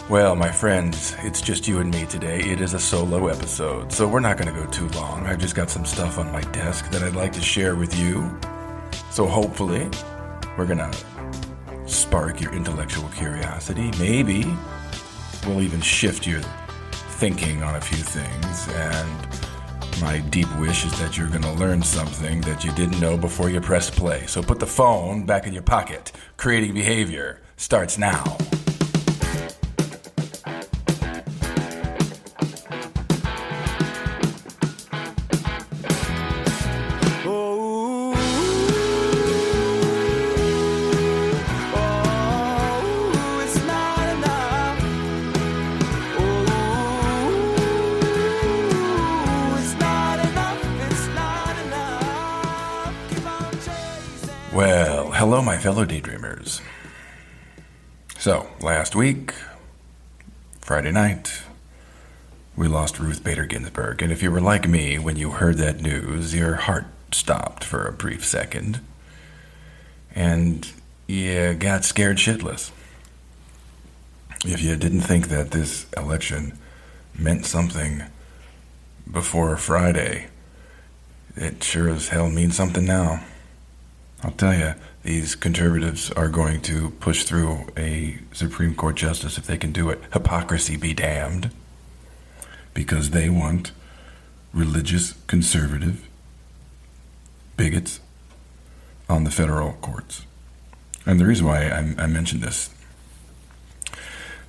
Well, my friends, it's just you and me today. It is a solo episode, so we're not going to go too long. I've just got some stuff on my desk that I'd like to share with you. So hopefully, we're going to spark your intellectual curiosity. Maybe we'll even shift your thinking on a few things. And my deep wish is that you're going to learn something that you didn't know before you pressed play. So put the phone back in your pocket. Creating behavior starts now. Well, hello, my fellow daydreamers. So, last week, Friday night, we lost Ruth Bader Ginsburg. And if you were like me, when you heard that news, your heart stopped for a brief second. And you got scared shitless. If you didn't think that this election meant something before Friday, it sure as hell means something now. I'll tell you, these conservatives are going to push through a Supreme Court justice if they can do it. Hypocrisy be damned. Because they want religious conservative bigots on the federal courts. And the reason why I mentioned this,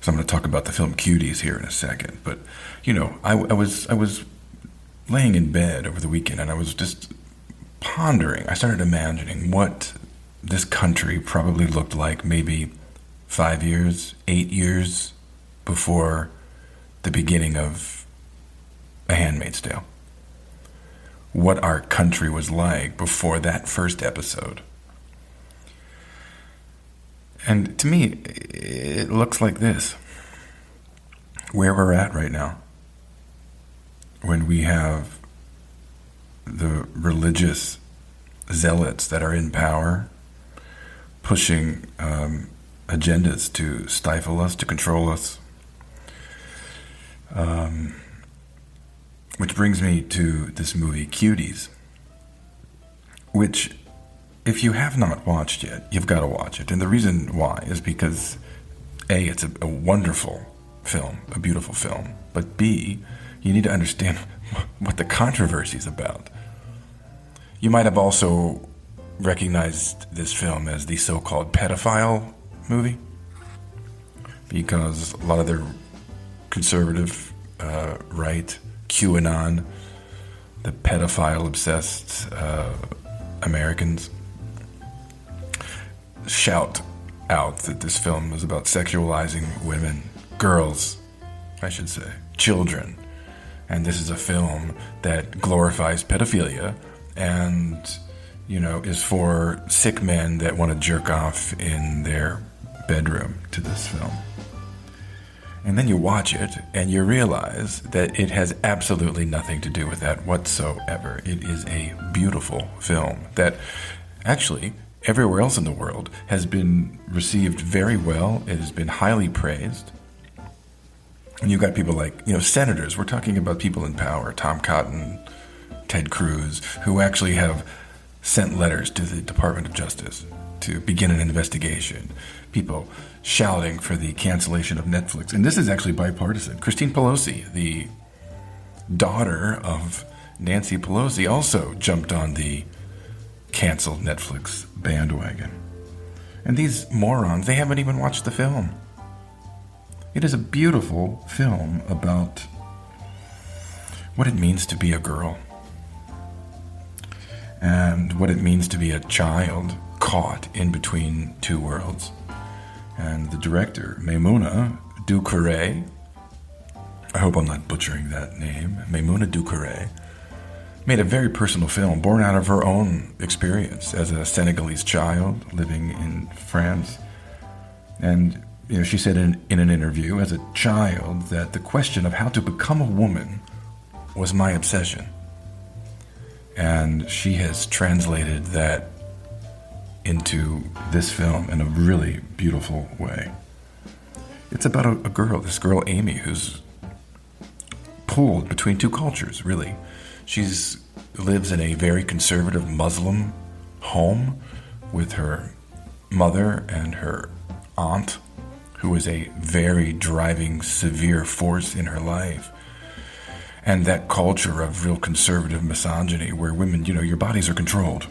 so I'm going to talk about the film Cuties here in a second. But, you know, I was laying in bed over the weekend and I was just pondering. I started imagining what this country probably looked like maybe 5 years, 8 years before the beginning of A Handmaid's Tale. What our country was like before that first episode. And to me, it looks like this. Where we're at right now. When we have the religious zealots that are in power pushing agendas to stifle us, to control us. Which brings me to this movie, Cuties, which, if you have not watched yet, you've got to watch it. And the reason why is because, A, it's a wonderful film, a beautiful film, but B, you need to understand what the controversy is about. You might have also recognized this film as the so-called pedophile movie, because a lot of their conservative right, QAnon, the pedophile-obsessed Americans, shout out that this film is about sexualizing women, girls, I should say, children. And this is a film that glorifies pedophilia and, you know, is for sick men that want to jerk off in their bedroom to this film. And then you watch it and you realize that it has absolutely nothing to do with that whatsoever. It is a beautiful film that actually everywhere else in the world has been received very well. It has been highly praised. And you've got people like, you know, senators. We're talking about people in power, Tom Cotton, Ted Cruz, who actually have sent letters to the Department of Justice to begin an investigation. People shouting for the cancellation of Netflix. And this is actually bipartisan. Christine Pelosi, the daughter of Nancy Pelosi, also jumped on the canceled Netflix bandwagon. And these morons, they haven't even watched the film. It is a beautiful film about what it means to be a girl and what it means to be a child caught in between two worlds. And the director, Maimouna Doucouré, I hope I'm not butchering that name, Maimouna Doucouré, made a very personal film born out of her own experience as a Senegalese child living in France. And you know, she said in an interview as a child that the question of how to become a woman was my obsession. And she has translated that into this film in a really beautiful way. It's about a girl, this girl Amy, who's pulled between two cultures, really. She's lives in a very conservative Muslim home with her mother and her aunt, who is a very driving, severe force in her life. And that culture of real conservative misogyny where women, your bodies are controlled.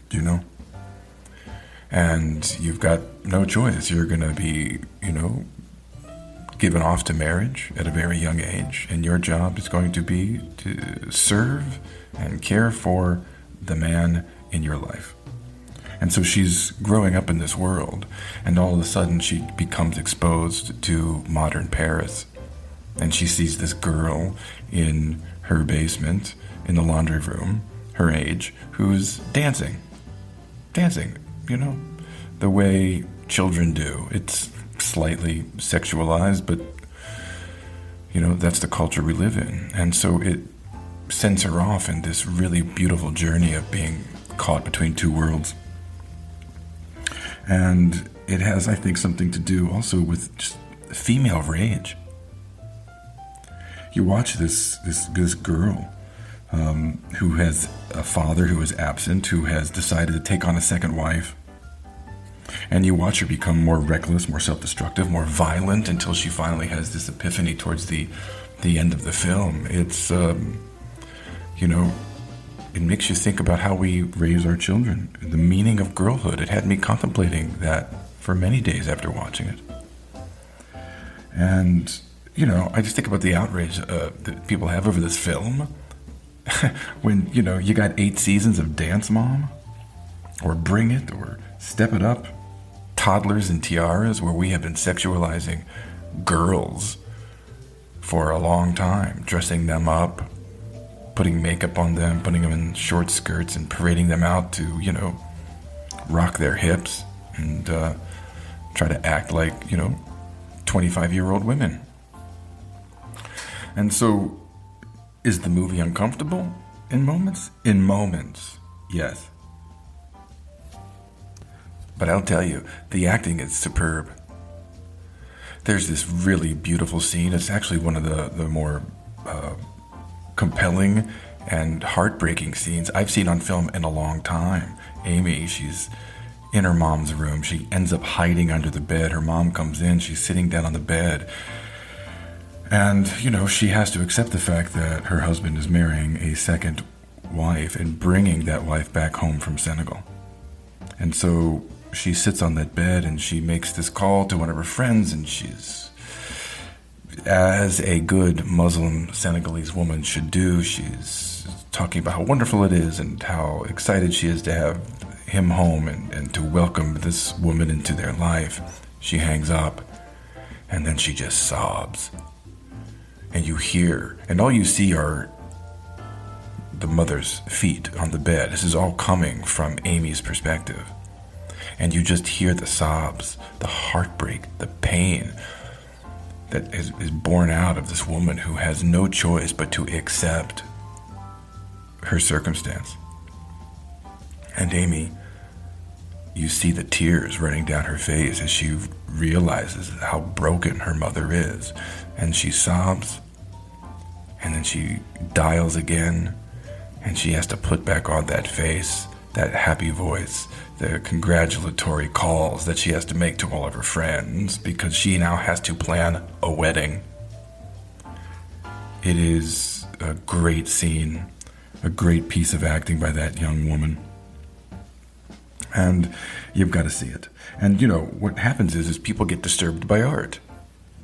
Do you know? And you've got no choice. You're going to be, given off to marriage at a very young age. And your job is going to be to serve and care for the man in your life. And so she's growing up in this world, and all of a sudden she becomes exposed to modern Paris. And she sees this girl in her basement, in the laundry room, her age, who's dancing, the way children do. It's slightly sexualized, but, that's the culture we live in. And so it sends her off in this really beautiful journey of being caught between two worlds. And it has, I think, something to do also with just female rage. You watch this girl who has a father who is absent, who has decided to take on a second wife. And you watch her become more reckless, more self-destructive, more violent until she finally has this epiphany towards the end of the film. It's, it makes you think about how we raise our children, the meaning of girlhood. It had me contemplating that for many days after watching it. And, I just think about the outrage that people have over this film. When, you got 8 seasons of Dance Mom, or Bring It, or Step It Up, Toddlers and Tiaras, where we have been sexualizing girls for a long time, dressing them up, putting makeup on them, putting them in short skirts and parading them out to, rock their hips and try to act like, 25-year-old women. And so, is the movie uncomfortable in moments? In moments, yes. But I'll tell you, the acting is superb. There's this really beautiful scene. It's actually one of the more compelling and heartbreaking scenes I've seen on film in a long time. Amy, she's in her mom's room. She ends up hiding under the bed. Her mom comes in. She's sitting down on the bed. And, she has to accept the fact that her husband is marrying a second wife and bringing that wife back home from Senegal. And so she sits on that bed and she makes this call to one of her friends, and she's, as a good Muslim Senegalese woman should do, she's talking about how wonderful it is and how excited she is to have him home and to welcome this woman into their life. She hangs up, and then she just sobs. And you hear, and all you see are the mother's feet on the bed. This is all coming from Amy's perspective. And you just hear the sobs, the heartbreak, the pain that is born out of this woman who has no choice but to accept her circumstance. And Amy, you see the tears running down her face as she realizes how broken her mother is. And she sobs, and then she dials again, and she has to put back on that face, that happy voice, the congratulatory calls that she has to make to all of her friends because she now has to plan a wedding. It is a great scene, a great piece of acting by that young woman. And you've got to see it. And, what happens is people get disturbed by art,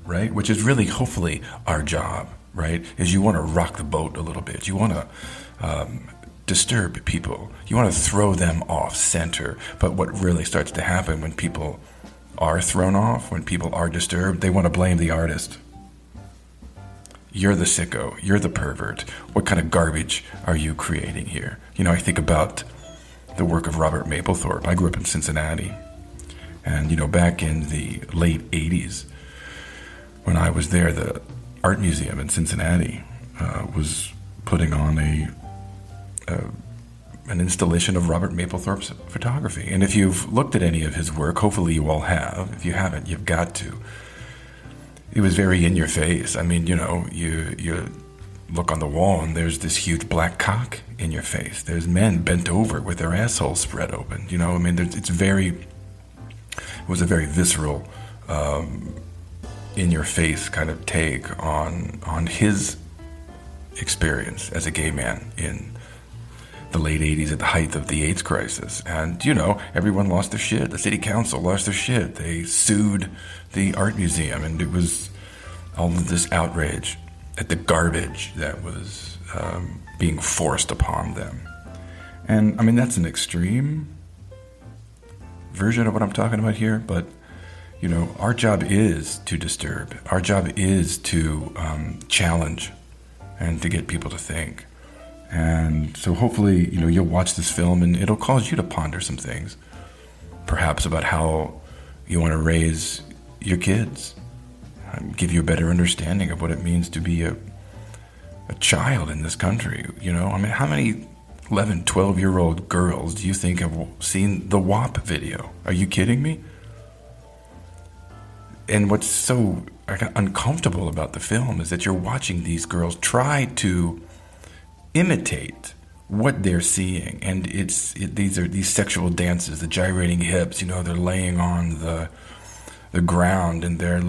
right? Which is really, hopefully, our job, right? Is you want to rock the boat a little bit. You want to disturb people. You want to throw them off center. But what really starts to happen when people are thrown off, when people are disturbed, they want to blame the artist. You're the sicko. You're the pervert. What kind of garbage are you creating here? I think about the work of Robert Mapplethorpe. I grew up in Cincinnati. And, back in the late 80s, when I was there, the art museum in Cincinnati was putting on a an installation of Robert Mapplethorpe's photography. And if you've looked at any of his work, hopefully you all have. If you haven't, you've got to. It was very in your face. I mean, you look on the wall and there's this huge black cock in your face. There's men bent over with their assholes spread open. It was a very visceral, in your face kind of take on his experience as a gay man in the late 80s at the height of the AIDS crisis. And, everyone lost their shit. The city council lost their shit. They sued the art museum, and it was all of this outrage at the garbage that was being forced upon them. And, I mean, that's an extreme version of what I'm talking about here, but, our job is to disturb. Our job is to challenge and to get people to think. And so hopefully, you'll watch this film and it'll cause you to ponder some things, perhaps about how you want to raise your kids, give you a better understanding of what it means to be a child in this country. I mean, how many 11, 12-year-old girls do you think have seen the WAP video? Are you kidding me? And what's so uncomfortable about the film is that you're watching these girls try to imitate what they're seeing, and these are these sexual dances, the gyrating hips. They're laying on the ground and they're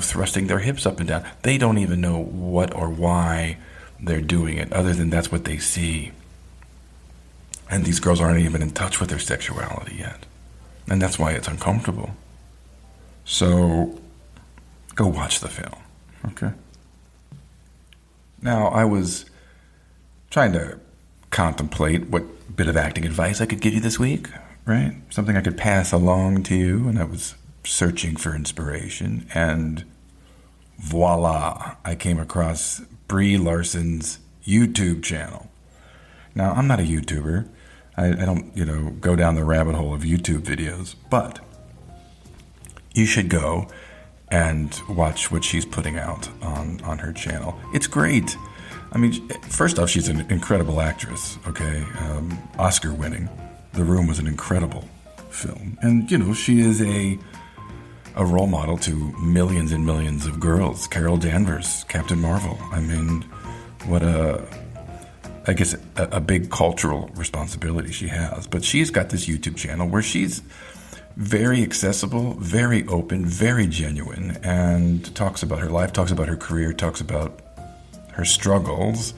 thrusting their hips up and down. They don't even know what or why they're doing it, other than that's what they see. And these girls aren't even in touch with their sexuality yet, and that's why it's uncomfortable. So, go watch the film, okay? Now, I was trying to contemplate what bit of acting advice I could give you this week, right? Something I could pass along to you, and I was searching for inspiration, and voila, I came across Brie Larson's YouTube channel. Now, I'm not a YouTuber. I don't, go down the rabbit hole of YouTube videos, but you should go and watch what she's putting out on her channel. It's great. I mean, first off, she's an incredible actress, okay? Oscar winning. The Room was an incredible film. And, she is a role model to millions and millions of girls. Carol Danvers, Captain Marvel. I mean, what a big cultural responsibility she has. But she's got this YouTube channel where she's very accessible, very open, very genuine, and talks about her life, talks about her career, talks about her struggles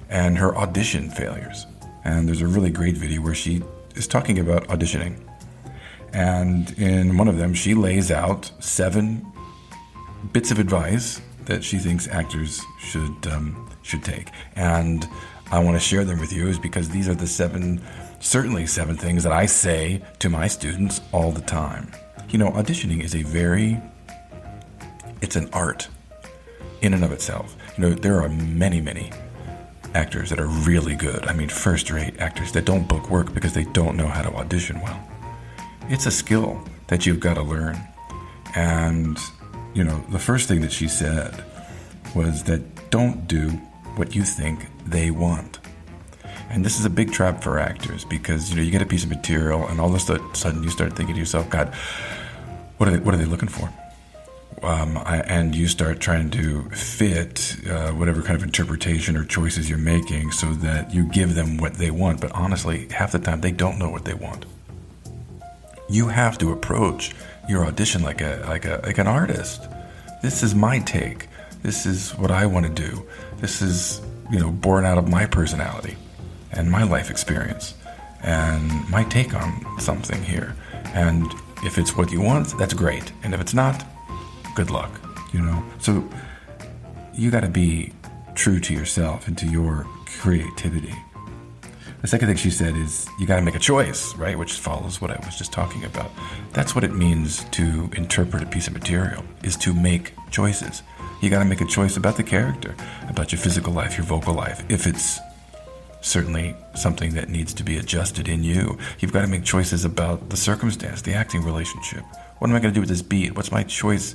and her audition failures. And there's a really great video where she is talking about auditioning. And in one of them, she lays out 7 bits of advice that she thinks actors should take. And I want to share them with you is because these are the 7 things that I say to my students all the time. Auditioning is it's an art in and of itself. There are many, many actors that are really good. I mean, first-rate actors that don't book work because they don't know how to audition well. It's a skill that you've got to learn. And, the first thing that she said was that don't do what you think they want. And this is a big trap for actors because, you get a piece of material and all of a sudden you start thinking to yourself, God, what are they looking for? And you start trying to fit whatever kind of interpretation or choices you're making so that you give them what they want. But honestly, half the time they don't know what they want. You have to approach your audition like an artist. This is my take. This is what I want to do. This is, born out of my personality and my life experience and my take on something here. And if it's what you want, that's great. And if it's not, good luck, So you got to be true to yourself and to your creativity. The second thing she said is you got to make a choice, right? Which follows what I was just talking about. That's what it means to interpret a piece of material, is to make choices. You got to make a choice about the character, about your physical life, your vocal life. If it's certainly something that needs to be adjusted in you, you've got to make choices about the circumstance, the acting relationship. What am I going to do with this beat? What's my choice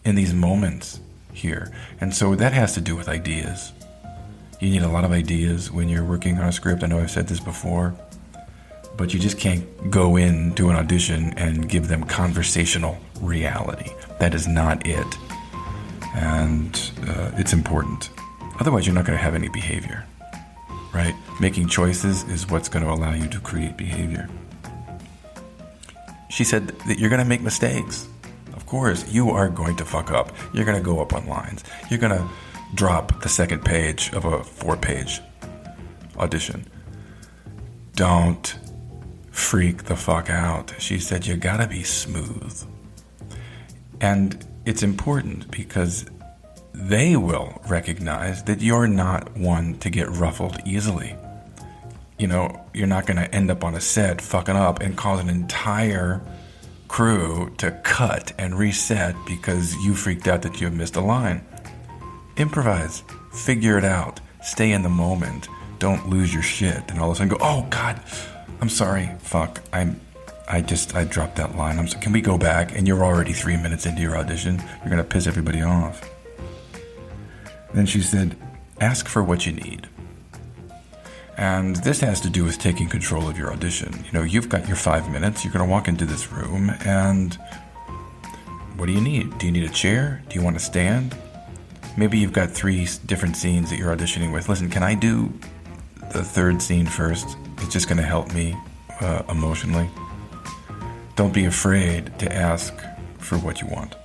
in these moments here? And so that has to do with ideas. You need a lot of ideas when you're working on a script. I know I've said this before, but you just can't go into an audition and give them conversational reality. That is not it. And it's important. Otherwise, you're not going to have any behavior, right? Making choices is what's going to allow you to create behavior. She said that you're going to make mistakes. Of course, you are going to fuck up. You're going to go up on lines. You're going to drop the second page of a 4-page audition. Don't freak the fuck out. She said you got to be smooth. And it's important because they will recognize that you're not one to get ruffled easily. You know, you're not going to end up on a set fucking up and cause an entire crew to cut and reset because you freaked out that you missed a line. Improvise. Figure it out. Stay in the moment. Don't lose your shit and all of a sudden go, oh God, I'm sorry. Fuck. I dropped that line. Can we go back? And you're already 3 minutes into your audition. You're going to piss everybody off. Then she said, ask for what you need. And this has to do with taking control of your audition. You know, you've got your 5 minutes. You're going to walk into this room and what do you need? Do you need a chair? Do you want to stand? Maybe you've got 3 different scenes that you're auditioning with. Listen, can I do the 3rd scene first? It's just going to help me emotionally. Don't be afraid to ask for what you want.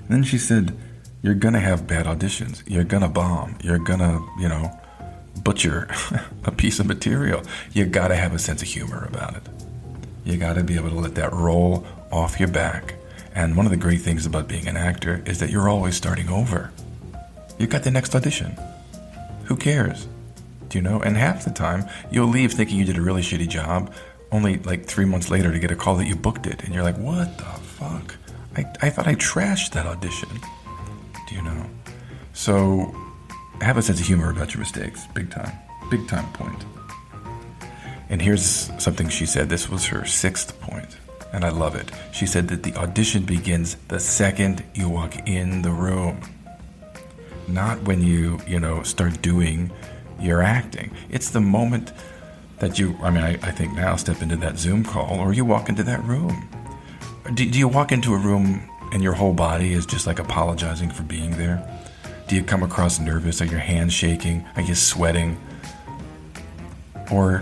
Then she said, you're going to have bad auditions. You're going to bomb. You're going to, butcher a piece of material. You got to have a sense of humor about it. You got to be able to let that roll off your back. And one of the great things about being an actor is that you're always starting over. You got the next audition. Who cares? Do you know? And half the time, you'll leave thinking you did a really shitty job, only like 3 months later to get a call that you booked it. And you're like, what the fuck? I thought I trashed that audition. Do you know? So have a sense of humor about your mistakes. Big time point. And here's something she said. This was her 6th point, and I love it. She said that the audition begins the second you walk in the room, not when you start doing your acting. It's the moment that I think now step into that Zoom call or you walk into that room. Do you walk into a room and your whole body is just like apologizing for being there? Do you come across nervous? Are your hands shaking? Are you sweating? Or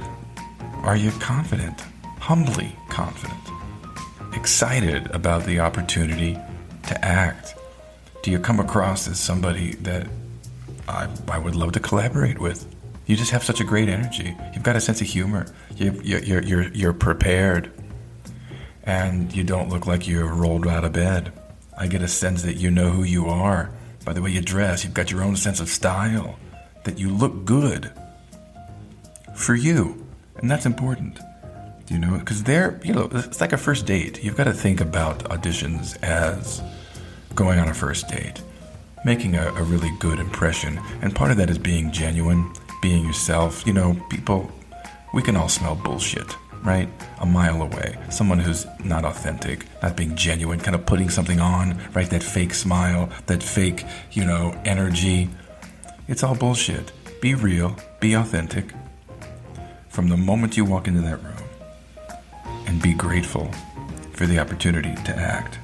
are you confident, humbly confident, excited about the opportunity to act? Do you come across as somebody that I would love to collaborate with? You just have such a great energy. You've got a sense of humor. You're prepared, and you don't look like you're rolled out of bed. I get a sense that you know who you are. By the way you dress, you've got your own sense of style, that you look good for you. And that's important, because it's like a first date. You've got to think about auditions as going on a first date, making a really good impression. And part of that is being genuine, being yourself. People, we can all smell bullshit, right? A mile away. Someone who's not authentic, not being genuine, kind of putting something on, right? That fake smile, that fake, energy. It's all bullshit. Be real, be authentic from the moment you walk into that room, and be grateful for the opportunity to act.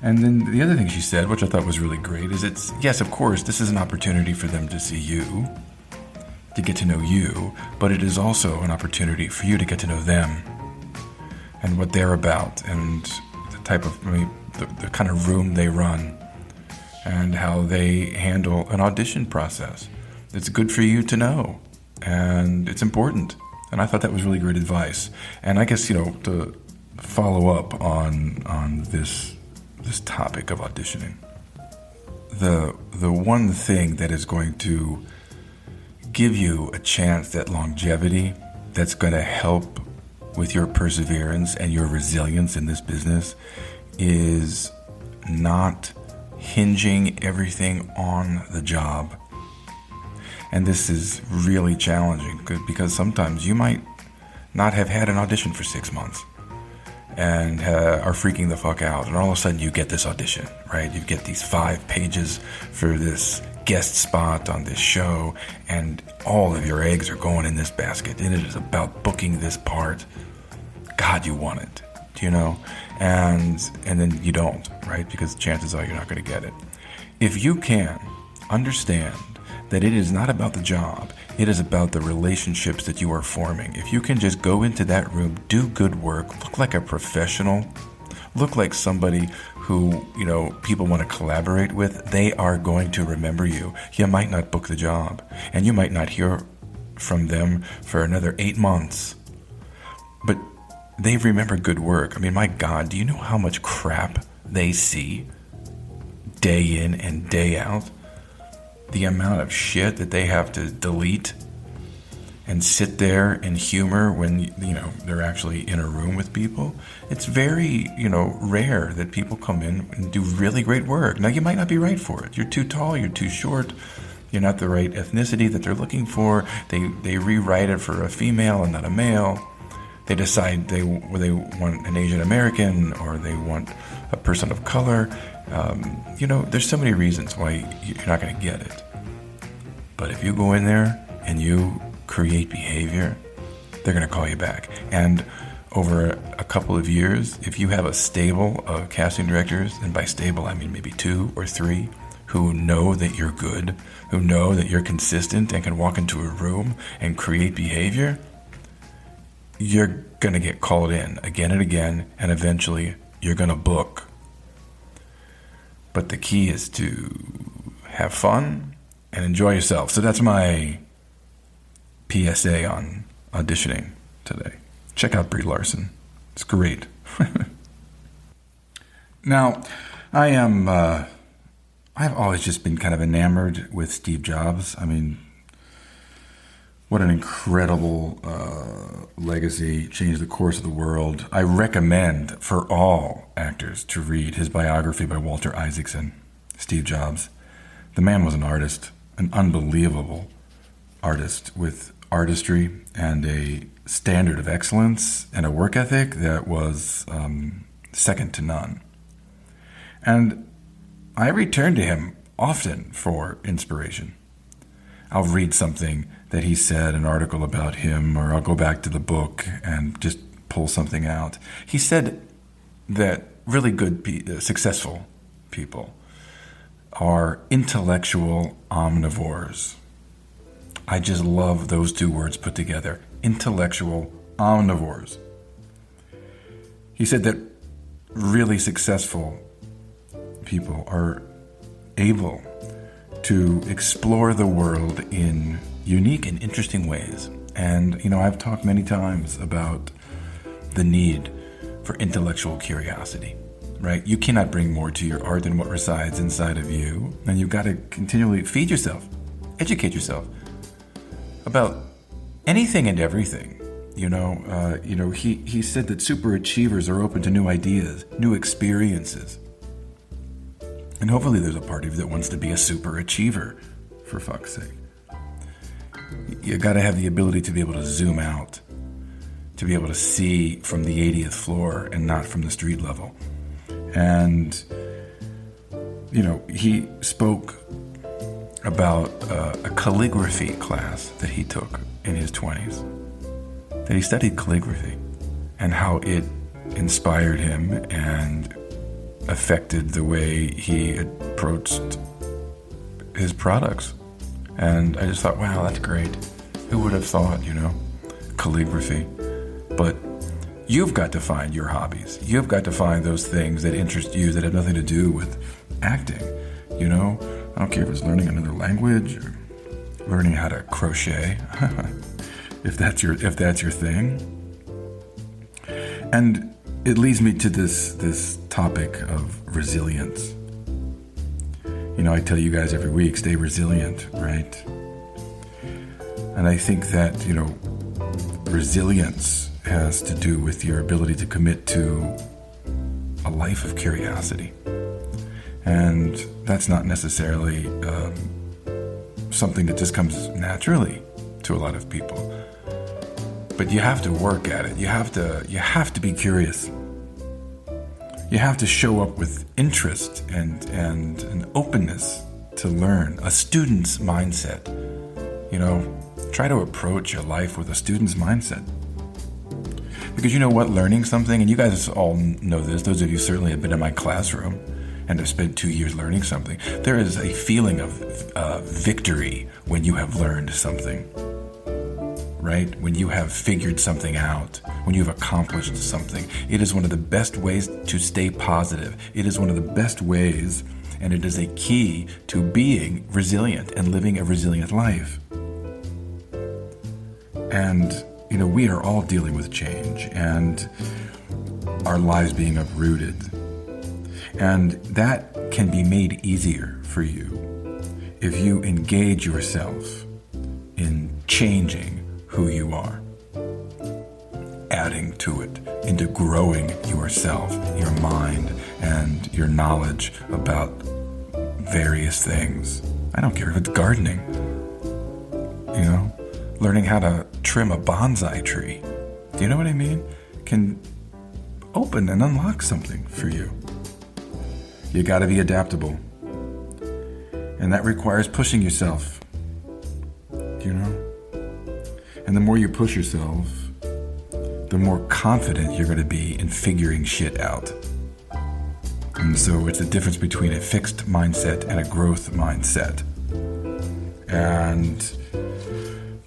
And then the other thing she said, which I thought was really great, is yes, of course, this is an opportunity for them to see you, to get to know you, but it is also an opportunity for you to get to know them and what they're about and the type of, the kind of room they run and how they handle an audition process. It's good for you to know, and it's important. And I thought that was really great advice. And I guess, to follow up on this topic of auditioning, the one thing that is going to give you a chance at longevity, that's going to help with your perseverance and your resilience in this business, is not hinging everything on the job. And this is really challenging because sometimes you might not have had an audition for 6 months and are freaking the fuck out, and all of a sudden you get this audition, right? You get these 5 pages for this guest spot on this show, and all of your eggs are going in this basket, and it is about booking this part. God, you want it, and then you don't, right? Because chances are you're not going to get it. If you can understand that it is not about the job, it is about the relationships that you are forming. If you can just go into that room, do good work, look like a professional, look like somebody who, people want to collaborate with, they are going to remember you. You might not book the job, and you might not hear from them for another 8 months, but they remember good work. I mean, my God, do you know how much crap they see day in and day out? The amount of shit that they have to delete and sit there and humor when, they're actually in a room with people. It's very, rare that people come in and do really great work. Now, you might not be right for it. You're too tall, you're too short, you're not the right ethnicity that they're looking for. They rewrite it for a female and not a male. They decide they want an Asian American, or they want a person of color. There's so many reasons why you're not going to get it. But if you go in there and you create behavior, they're going to call you back. And over a couple of years, if you have a stable of casting directors, and by stable I mean maybe 2 or 3, who know that you're good, who know that you're consistent and can walk into a room and create behavior, you're going to get called in again and again, and eventually you're going to book. But the key is to have fun and enjoy yourself. So that's my PSA on auditioning today. Check out Brie Larson. It's great. Now, I've always just been kind of enamored with Steve Jobs. I mean, what an incredible legacy, changed the course of the world. I recommend for all actors to read his biography by Walter Isaacson, Steve Jobs. The man was an artist, an unbelievable artist with artistry and a standard of excellence and a work ethic that was second to none. And I return to him often for inspiration. I'll read something that he said, an article about him, or I'll go back to the book and just pull something out. He said that really good, successful people are intellectual omnivores. I just love those 2 words put together, intellectual omnivores. He said that really successful people are able to explore the world in unique and interesting ways. And, I've talked many times about the need for intellectual curiosity, right? You cannot bring more to your art than what resides inside of you. And you've got to continually feed yourself, educate yourself about anything and everything. He said that super achievers are open to new ideas, new experiences. And hopefully there's a part of you that wants to be a super achiever, for fuck's sake. You got to have the ability to be able to zoom out, to be able to see from the 80th floor and not from the street level. And, he spoke about a calligraphy class that he took in his 20s, that he studied calligraphy and how it inspired him and affected the way he approached his products. And I just thought, wow, that's great. Who would have thought, calligraphy? But you've got to find your hobbies. You've got to find those things that interest you that have nothing to do with acting. I don't care if it's learning another language or learning how to crochet, if that's your thing. And it leads me to this topic of resilience. I tell you guys every week, stay resilient, right? And I think that, resilience has to do with your ability to commit to a life of curiosity. And that's not necessarily something that just comes naturally to a lot of people. But you have to work at it. You have to be curious. You have to show up with interest and an openness to learn, a student's mindset. Try to approach your life with a student's mindset. Because you know what? Learning something, and you guys all know this, those of you certainly have been in my classroom and have spent 2 years learning something. There is a feeling of victory when you have learned something, right? When you have figured something out, when you've accomplished something. It is one of the best ways to stay positive. It is one of the best ways, and it is a key to being resilient and living a resilient life. And we are all dealing with change and our lives being uprooted. And that can be made easier for you if you engage yourself in changing who you are, adding to it, into growing yourself, your mind, and your knowledge about various things. I don't care if it's gardening, learning how to trim a bonsai tree. Do you know what I mean? Can open and unlock something for you. You got to be adaptable. And that requires pushing yourself. And the more you push yourself, the more confident you're going to be in figuring shit out. And so it's the difference between a fixed mindset and a growth mindset. And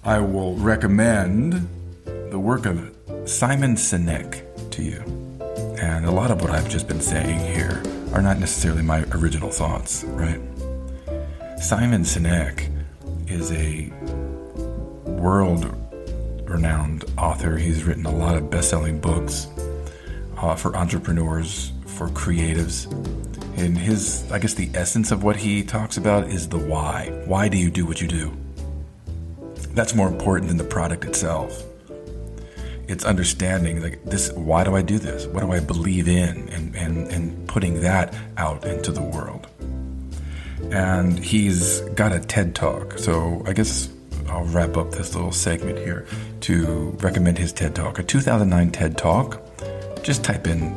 I will recommend the work of Simon Sinek to you. And a lot of what I've just been saying here are not necessarily my original thoughts, right? Simon Sinek is a world-renowned author. He's written a lot of best-selling books for entrepreneurs, for creatives. And the essence of what he talks about is the why. Why do you do what you do? That's more important than the product itself. It's understanding why do I do this? What do I believe in? And putting that out into the world. And he's got a TED Talk. So I guess I'll wrap up this little segment here to recommend his TED Talk. A 2009 TED Talk. Just type in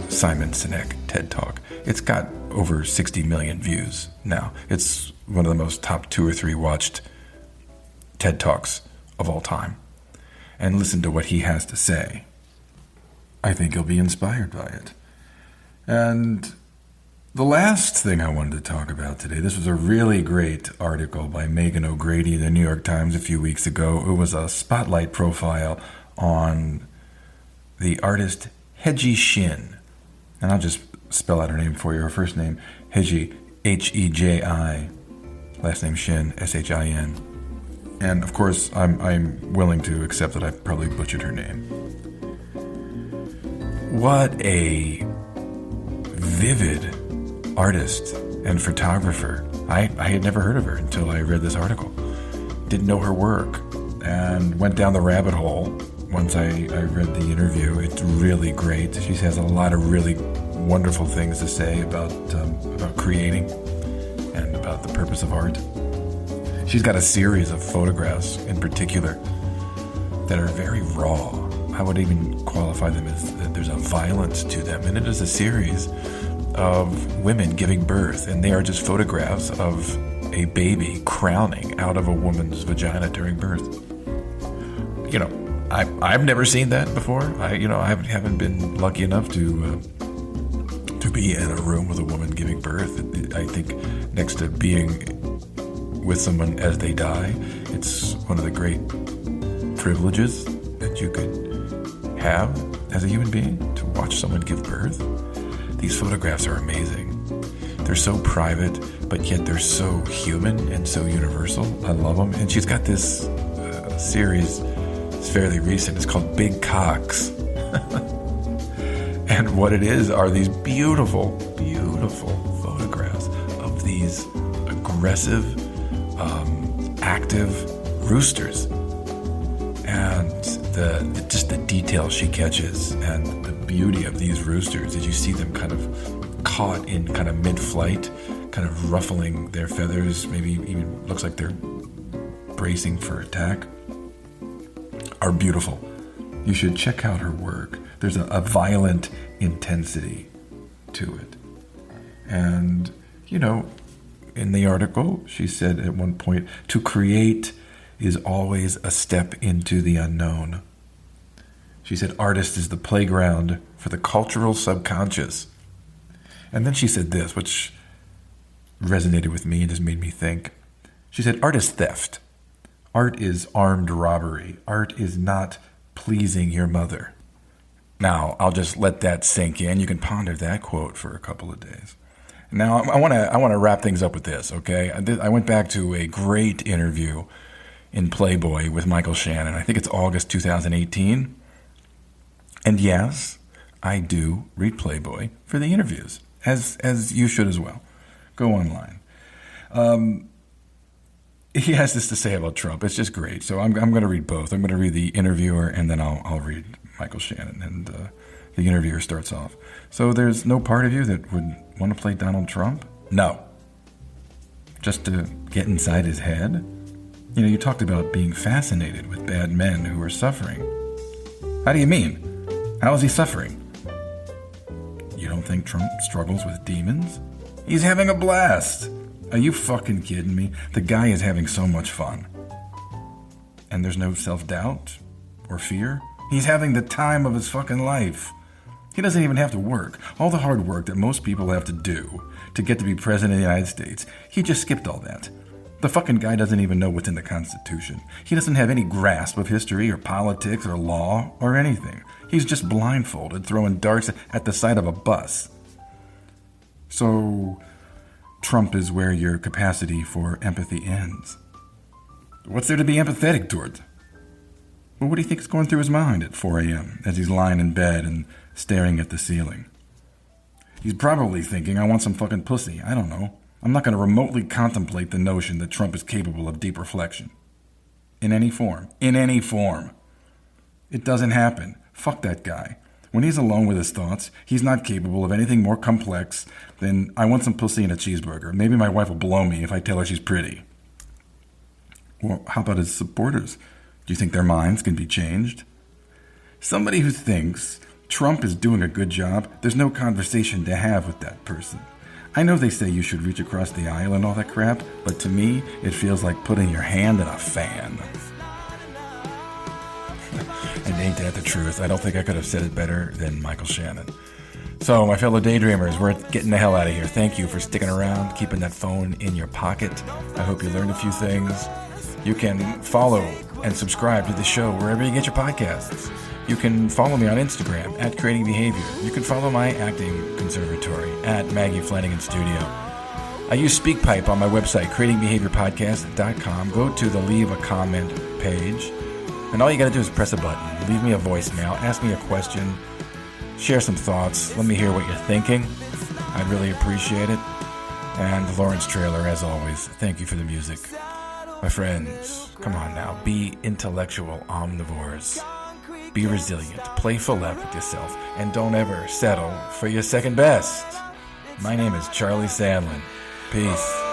Simon Sinek TED Talk. It's got over 60 million views now. It's one of the most top 2 or 3 watched TED Talks of all time. And listen to what he has to say. I think you'll be inspired by it. And the last thing I wanted to talk about today, this was a really great article by Megan O'Grady in the New York Times a few weeks ago. It was a spotlight profile on the artist Heji Shin. And I'll just spell out her name for you. Her first name, Heji, Heji. Last name Shin, Shin. And of course, I'm willing to accept that I probably butchered her name. What a vivid artist and photographer. I had never heard of her until I read this article. Didn't know her work and went down the rabbit hole once I read the interview. It's really great. She has a lot of really wonderful things to say about creating and about the purpose of art. She's got a series of photographs in particular that are very raw. I would even qualify them as that there's a violence to them. And it is a series of women giving birth. And they are just photographs of a baby crowning out of a woman's vagina during birth. I've never seen that before. I haven't been lucky enough to be in a room with a woman giving birth. I think next to being with someone as they die, it's one of the great privileges that you could have as a human being, to watch someone give birth. These photographs are amazing. They're so private, but yet they're so human and so universal. I love them. And she's got this series, it's fairly recent, it's called Big Cocks. And what it is are these beautiful, beautiful photographs of these aggressive, active roosters, and just the detail she catches and the beauty of these roosters as you see them kind of caught in kind of mid-flight, kind of ruffling their feathers, maybe even looks like they're bracing for attack, are beautiful. You should check out her work. There's a violent intensity to it. And, in the article, she said at one point, to create is always a step into the unknown. She said, artist is the playground for the cultural subconscious. And then she said this, which resonated with me and just made me think. She said, art is theft. Art is armed robbery. Art is not pleasing your mother. Now, I'll just let that sink in. You can ponder that quote for a couple of days. Now, I want to wrap things up with this, okay? I went back to a great interview in Playboy with Michael Shannon. I think it's August 2018. And yes, I do read Playboy for the interviews, as you should as well. Go online. He has this to say about Trump. It's just great. So I'm going to read both. I'm going to read the interviewer, and then I'll read Michael Shannon. And the interviewer starts off. So there's no part of you that would want to play Donald Trump? No. Just to get inside his head? You know, you talked about being fascinated with bad men who are suffering. How do you mean? How is he suffering? You don't think Trump struggles with demons? He's having a blast. Are you fucking kidding me? The guy is having so much fun. And there's no self-doubt or fear? He's having the time of his fucking life. He doesn't even have to work. All the hard work that most people have to do to get to be president of the United States, he just skipped all that. The fucking guy doesn't even know what's in the Constitution. He doesn't have any grasp of history or politics or law or anything. He's just blindfolded, throwing darts at the side of a bus. So, Trump is where your capacity for empathy ends. What's there to be empathetic towards? Well, what do you think is going through his mind at 4 a.m. as he's lying in bed and staring at the ceiling? He's probably thinking, I want some fucking pussy. I don't know. I'm not going to remotely contemplate the notion that Trump is capable of deep reflection. In any form. In any form. It doesn't happen. Fuck that guy. When he's alone with his thoughts, he's not capable of anything more complex than, I want some pussy and a cheeseburger. Maybe my wife will blow me if I tell her she's pretty. Well, how about his supporters? Do you think their minds can be changed? Somebody who thinks Trump is doing a good job, there's no conversation to have with that person. I know they say you should reach across the aisle and all that crap, but to me, it feels like putting your hand in a fan. And ain't that the truth? I don't think I could have said it better than Michael Shannon. So, my fellow daydreamers, we're getting the hell out of here. Thank you for sticking around, keeping that phone in your pocket. I hope you learned a few things. You can follow and subscribe to the show wherever you get your podcasts. You can follow me on Instagram at Creating Behavior. You can follow my acting conservatory at Maggie Flanagan Studio. I use SpeakPipe on my website, creatingbehaviorpodcast.com. Go to the Leave a Comment page. And all you got to do is press a button. Leave me a voicemail. Ask me a question. Share some thoughts. Let me hear what you're thinking. I'd really appreciate it. And Lawrence Trailer, as always, thank you for the music. My friends, come on now. Be intellectual omnivores. Be resilient. Play full out with yourself. And don't ever settle for your second best. My name is Charlie Sandlan. Peace.